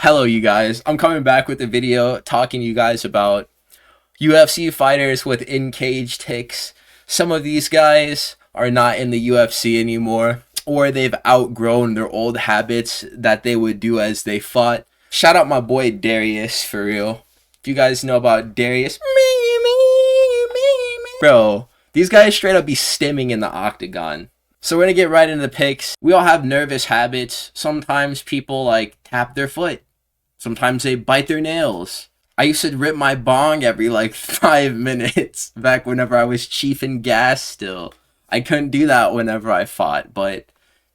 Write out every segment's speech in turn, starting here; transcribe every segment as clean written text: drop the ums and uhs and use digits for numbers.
Hello you guys, I'm coming back with a video talking to you guys about UFC fighters with in-cage tics. Some of these guys are not in the UFC anymore, or they've outgrown their old habits that they would do as they fought. Shout out my boy Darius, for real. If you guys know about Darius, bro, these guys straight up be stimming in the octagon. So we're gonna get right into the picks. We all have nervous habits. Sometimes people like tap their foot. Sometimes they bite their nails. I used to rip my bong every like 5 minutes back whenever I was chiefing gas still. I couldn't do that whenever I fought, but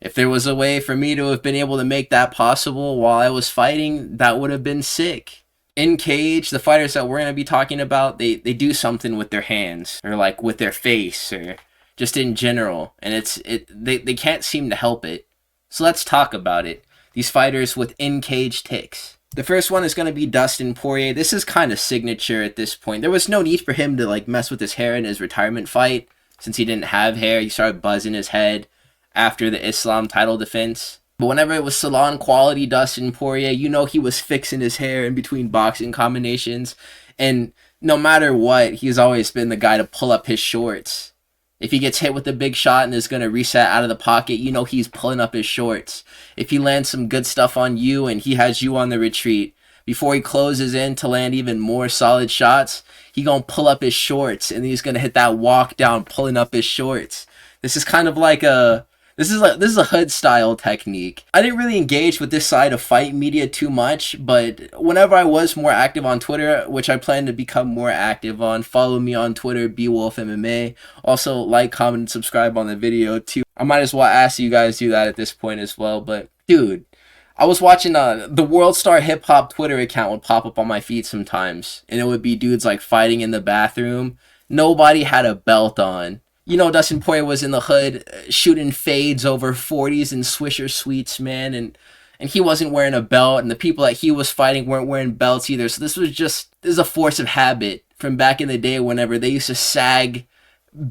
if there was a way for me to have been able to make that possible while I was fighting, that would have been sick. In cage, the fighters that we're going to be talking about, they do something with their hands or like with their face or just in general, and they can't seem to help it. So let's talk about it. These fighters with in-cage tics. The first one is going to be Dustin Poirier. This is kind of signature at this point. There was no need for him to like mess with his hair in his retirement fight since he didn't have hair. He started buzzing his head after the Islam title defense. But whenever it was salon quality Dustin Poirier, you know he was fixing his hair in between boxing combinations. And no matter what, he's always been the guy to pull up his shorts. If he gets hit with a big shot and is going to reset out of the pocket, you know he's pulling up his shorts. If he lands some good stuff on you and he has you on the retreat, before he closes in to land even more solid shots, he going to pull up his shorts and he's going to hit that walk down pulling up his shorts. This is kind of like a... This is a hood style technique. I didn't really engage with this side of fight media too much, but whenever I was more active on Twitter, which I plan to become more active on, follow me on Twitter, BeewolfMMA. Also like, comment, and subscribe on the video too. I might as well ask you guys do that at this point as well, but dude, I was watching the World Star Hip Hop Twitter account would pop up on my feed sometimes, and it would be dudes like fighting in the bathroom. Nobody had a belt on. You know, Dustin Poirier was in the hood shooting fades over 40s and Swisher Sweets, man, and he wasn't wearing a belt, and the people that he was fighting weren't wearing belts either. So this is a force of habit from back in the day whenever they used to sag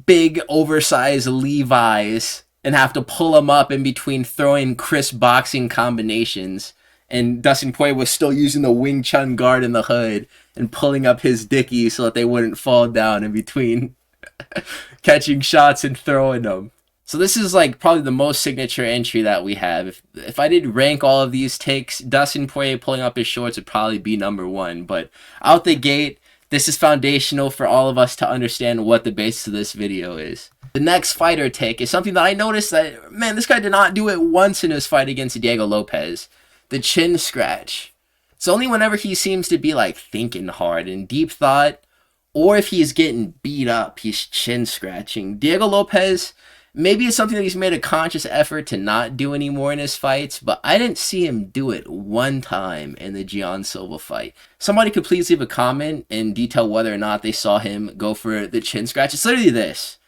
big, oversized Levi's and have to pull them up in between throwing crisp boxing combinations. And Dustin Poirier was still using the Wing Chun guard in the hood and pulling up his dickies so that they wouldn't fall down in between catching shots and throwing them. So this is like probably the most signature entry that we have. If I did rank all of these takes, Dustin Poirier pulling up his shorts would probably be number one. But out the gate, this is foundational for all of us to understand what the basis of this video is. The next fighter take is something that I noticed that, man, this guy did not do it once in his fight against Diego Lopes. The chin scratch. It's only whenever he seems to be like thinking hard and deep thought, or if he's getting beat up, he's chin scratching. Diego Lopes, maybe it's something that he's made a conscious effort to not do anymore in his fights, but I didn't see him do it one time in the Gian Silva fight. Somebody could please leave a comment and detail whether or not they saw him go for the chin scratch. It's literally this.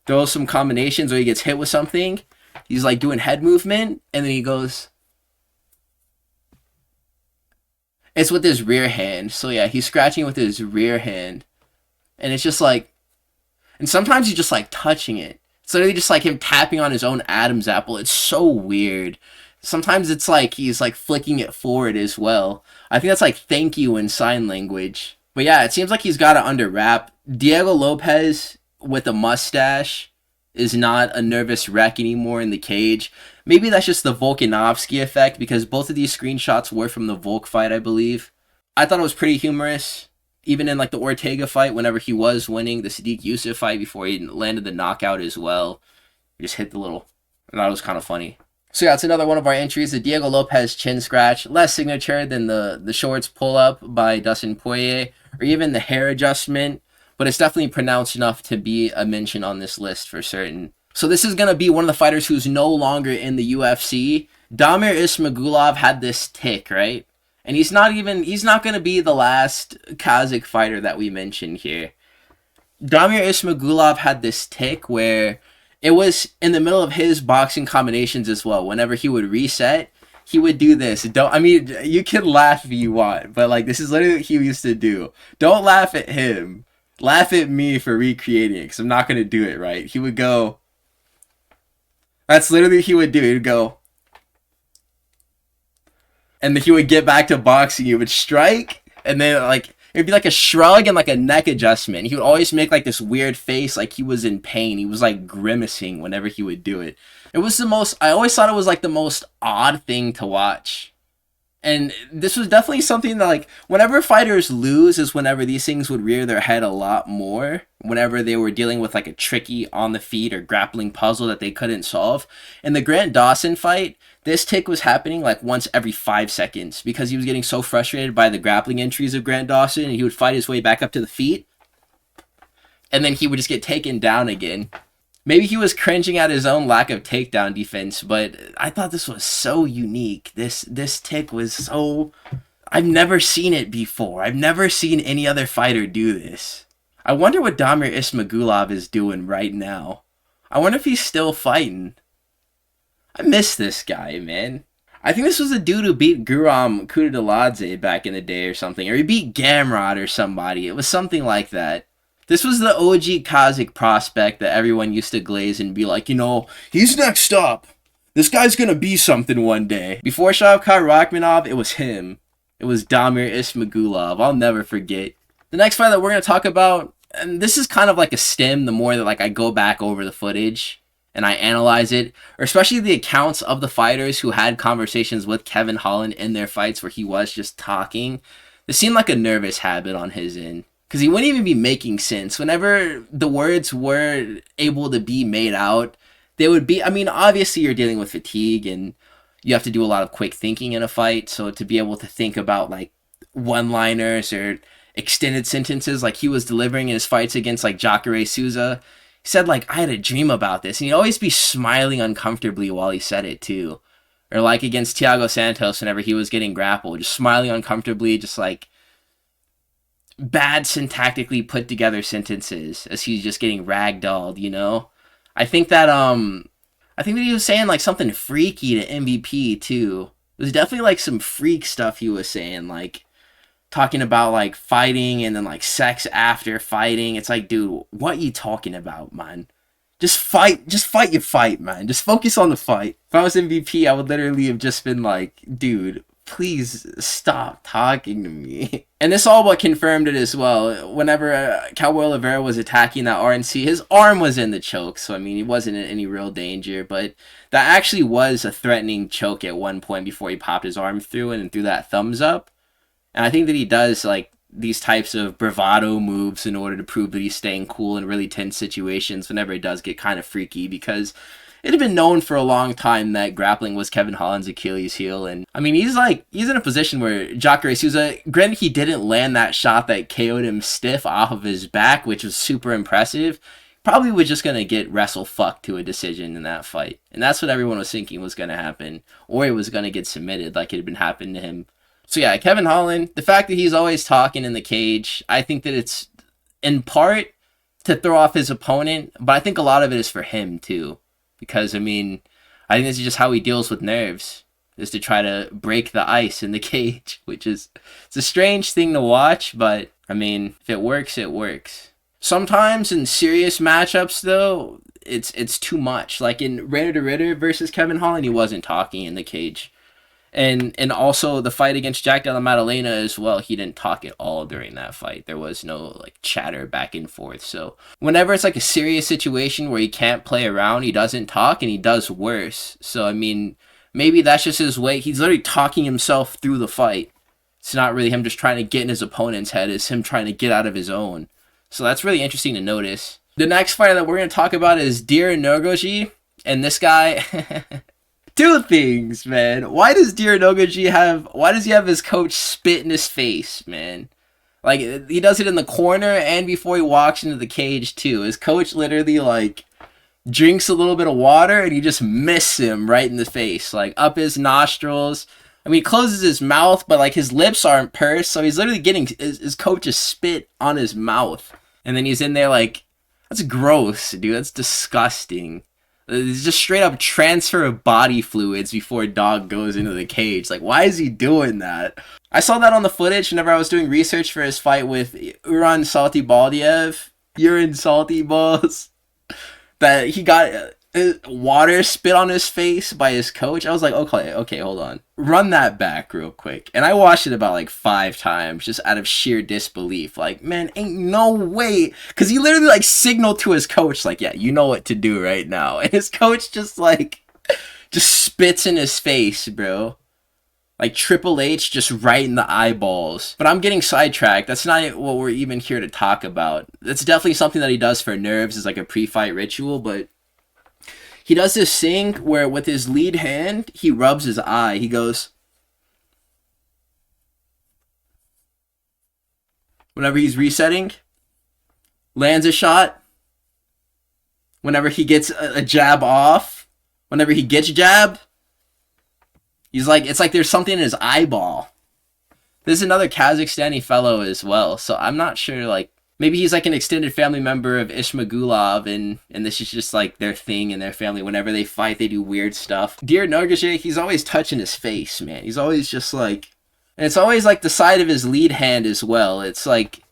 Throw some combinations where he gets hit with something. He's like doing head movement, and then he goes... It's with his rear hand. So yeah, he's scratching with his rear hand. And it's just like, and sometimes he's just like touching it. It's literally just like him tapping on his own Adam's apple. It's so weird. Sometimes it's like he's like flicking it forward as well. I think that's like thank you in sign language. But yeah, it seems like he's got it under wrap. Diego Lopes with a mustache is not a nervous wreck anymore in the cage. Maybe that's just the Volkanovski effect because both of these screenshots were from the Volk fight, I believe. I thought it was pretty humorous. Even in like the Ortega fight, whenever he was winning, the Sadiq Youssef fight before he landed the knockout as well, he just hit the little, and that was kind of funny. So yeah, it's another one of our entries, the Diego Lopes chin scratch, less signature than the shorts pull up by Dustin Poirier, or even the hair adjustment, but it's definitely pronounced enough to be a mention on this list for certain. So this is going to be one of the fighters who's no longer in the UFC. Damir Ismagulov had this tic, right? And he's not going to be the last Kazakh fighter that we mentioned here. Damir Ismagulov had this tic where it was in the middle of his boxing combinations as well. Whenever he would reset, he would do this. You can laugh if you want, but like this is literally what he used to do. Don't laugh at him. Laugh at me for recreating it because I'm not going to do it right. He would go... That's literally what he would do. He would go... And then he would get back to boxing. He would strike, and then like it'd be like a shrug and like a neck adjustment. He would always make like this weird face, like he was in pain. He was like grimacing whenever he would do it. It was the most. I always thought it was like the most odd thing to watch. And this was definitely something that, like, whenever fighters lose is whenever these things would rear their head a lot more. Whenever they were dealing with, like, a tricky on-the-feet or grappling puzzle that they couldn't solve. In the Grant Dawson fight, this tic was happening, like, once every 5 seconds. Because he was getting so frustrated by the grappling entries of Grant Dawson, and he would fight his way back up to the feet. And then he would just get taken down again. Maybe he was cringing at his own lack of takedown defense, but I thought this was so unique. This tic was so... I've never seen it before. I've never seen any other fighter do this. I wonder what Damir Ismagulov is doing right now. I wonder if he's still fighting. I miss this guy, man. I think this was the dude who beat Guram Kudadaladze back in the day or something. Or he beat Gamrot or somebody. It was something like that. This was the OG Kazakh prospect that everyone used to glaze and be like, you know, he's next up. This guy's gonna be something one day. Before Shavkat Rakhmonov, it was him. It was Damir Ismagulov. I'll never forget. The next fight that we're gonna talk about, and this is kind of like a stim the more that like I go back over the footage and I analyze it, or especially the accounts of the fighters who had conversations with Kevin Holland in their fights where he was just talking. It seemed like a nervous habit on his end. Because he wouldn't even be making sense. Whenever the words were able to be made out, they would be... I mean, obviously you're dealing with fatigue and you have to do a lot of quick thinking in a fight. So to be able to think about like one-liners or extended sentences like he was delivering in his fights against like Jacare Souza. He said like, I had a dream about this. And he'd always be smiling uncomfortably while he said it too. Or like against Thiago Santos whenever he was getting grappled. Just smiling uncomfortably, just like... bad syntactically put together sentences as he's just getting ragdolled, you know? I think that he was saying like something freaky to MVP too. It was definitely like some freak stuff he was saying, like talking about like fighting and then like sex after fighting. It's like, dude, what you talking about, man? Just fight your fight, man. Just focus on the fight. If I was MVP, I would literally have just been like, dude, please stop talking to me. And this all but confirmed it as well. Whenever Cowboy Oliveira was attacking that RNC, his arm was in the choke. So, I mean, he wasn't in any real danger. But that actually was a threatening choke at one point before he popped his arm through it and threw that thumbs up. And I think that he does, like, these types of bravado moves in order to prove that he's staying cool in really tense situations whenever it does get kind of freaky. Because it had been known for a long time that grappling was Kevin Holland's Achilles heel. And I mean, he's in a position where Jacare Souza, granted he didn't land that shot that KO'd him stiff off of his back, which was super impressive, probably was just going to get wrestle fucked to a decision in that fight. And that's what everyone was thinking was going to happen. Or he was going to get submitted like it had been happening to him. So yeah, Kevin Holland, the fact that he's always talking in the cage, I think that it's in part to throw off his opponent, but I think a lot of it is for him too. Because, I mean, I think this is just how he deals with nerves, is to try to break the ice in the cage, which is, it's a strange thing to watch, but, I mean, if it works, it works. Sometimes in serious matchups, though, it's too much. Like in Ritter to Ritter versus Kevin Holland, he wasn't talking in the cage. And also the fight against Jack Della Maddalena as well, he didn't talk at all during that fight. There was no like chatter back and forth. So whenever it's like a serious situation where he can't play around, he doesn't talk and he does worse. So I mean, maybe that's just his way. He's literally talking himself through the fight. It's not really him just trying to get in his opponent's head. It's him trying to get out of his own. So that's really interesting to notice. The next fighter that we're going to talk about is Diyar Nurgozhay. And this guy... Two things, man. Why does Diyar Nurgozhay have his coach spit in his face, man? Like, he does it in the corner and before he walks into the cage, too. His coach literally, like, drinks a little bit of water and he just misses him right in the face. Like, up his nostrils. I mean, he closes his mouth, but, like, his lips aren't pursed, so he's literally getting his coach's spit on his mouth. And then he's in there, like, that's gross, dude. That's disgusting. It's just straight up transfer of body fluids before a dog goes into the cage. Like, why is he doing that? I saw that on the footage whenever I was doing research for his fight with Uran Salty Baldiev. Urine Salty Balls. That he got... water spit on his face by his coach. I was like, okay, hold on. Run that back real quick. And I watched it about like 5 times just out of sheer disbelief. Like, man, ain't no way. Because he literally like signaled to his coach, like, yeah, you know what to do right now. And his coach just spits in his face, bro. Like Triple H just right in the eyeballs. But I'm getting sidetracked. That's not what we're even here to talk about. That's definitely something that he does for nerves as like a pre-fight ritual, but he does this thing where with his lead hand, he rubs his eye. He goes, whenever he's resetting, lands a shot. Whenever he gets a jab off, whenever he gets jabbed, he's like, it's like there's something in his eyeball. There's another Kazakhstani fellow as well, so I'm not sure, like, maybe he's like an extended family member of Ismagulov, and this is just like their thing in their family. Whenever they fight, they do weird stuff. Diyar Nurgozhay, he's always touching his face, man. He's always just like, and it's always like the side of his lead hand as well. It's like,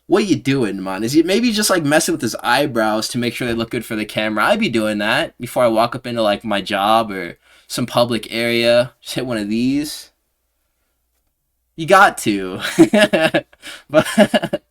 what you doing, man? Is he maybe just like messing with his eyebrows to make sure they look good for the camera? I'd be doing that before I walk up into like my job or some public area. Just hit one of these. You got to. But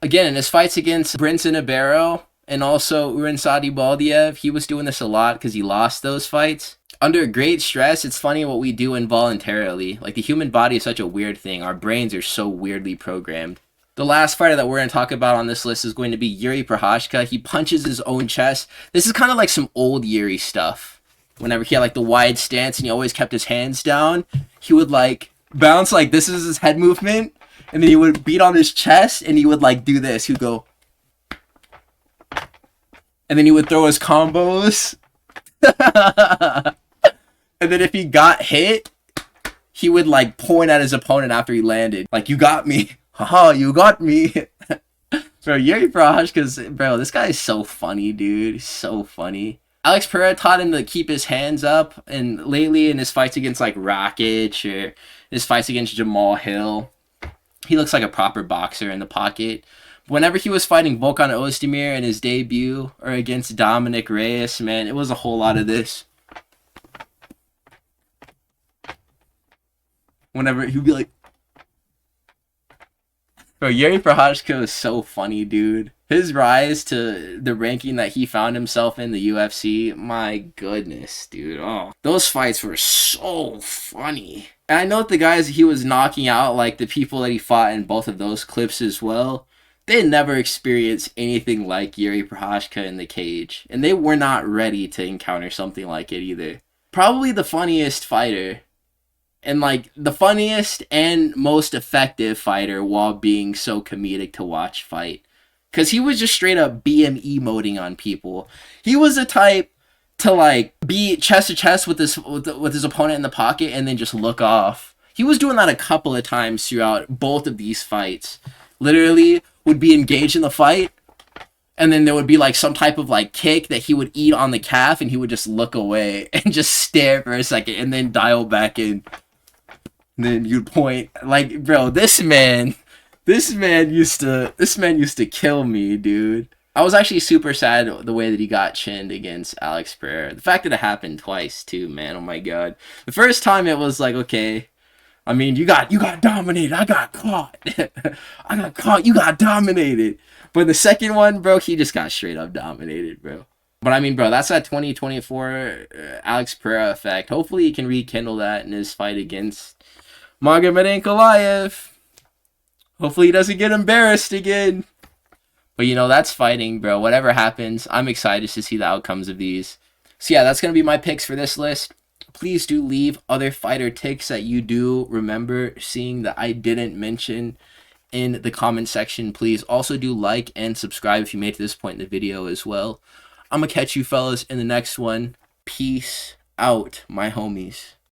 again, in his fights against Brinson Ibero and also Urinsadi Baldiev, he was doing this a lot because he lost those fights. Under great stress, it's funny what we do involuntarily. Like, the human body is such a weird thing. Our brains are so weirdly programmed. The last fighter that we're going to talk about on this list is going to be Jiri Prochazka. He punches his own chest. This is kind of like some old Jiri stuff. Whenever he had like the wide stance and he always kept his hands down, he would like bounce like this is his head movement. And then he would beat on his chest, and he would, like, do this. He would go. And then he would throw his combos. And then if he got hit, he would, like, point at his opponent after he landed. Like, you got me. Haha, you got me. Bro, Jiri Prochazka, bro, this guy is so funny, dude. He's so funny. Alex Pereira taught him to keep his hands up. And lately, in his fights against, like, Rakic or his fights against Jamal Hill, he looks like a proper boxer in the pocket. Whenever he was fighting Volkan Ozdemir in his debut or against Dominic Reyes, man, it was a whole lot of this. Whenever he'd be like, bro, Jiri Prochazka is so funny, dude. His rise to the ranking that he found himself in the UFC, my goodness, dude. Oh, those fights were so funny. And I know the guys he was knocking out, like the people that he fought in both of those clips as well, they never experienced anything like Jiri Prochazka in the cage. And they were not ready to encounter something like it either. Probably the funniest fighter. And like the funniest and most effective fighter while being so comedic to watch fight. Because he was just straight up BM emoting on people. He was the type to like be chest to chest with his opponent in the pocket and then just look off. He was doing that a couple of times throughout both of these fights. Literally would be engaged in the fight, and then there would be like some type of like kick that he would eat on the calf, and he would just look away and just stare for a second and then dial back in. And then you'd point. Like, bro, this man used to kill me, dude. I was actually super sad the way that he got chinned against Alex Pereira. The fact that it happened twice too, man. Oh my god. The first time it was like, okay, I mean, you got dominated. I got caught. I got caught. You got dominated. But the second one, bro, he just got straight up dominated, bro. But I mean, bro, that's that 2024 Alex Pereira effect. Hopefully he can rekindle that in his fight against Magomed Ankalaev. Hopefully he doesn't get embarrassed again. But, you know, that's fighting, bro. Whatever happens, I'm excited to see the outcomes of these. So, yeah, that's going to be my picks for this list. Please do leave other fighter ticks that you do remember seeing that I didn't mention in the comment section. Please also do like and subscribe if you made it to this point in the video as well. I'm going to catch you fellas in the next one. Peace out, my homies.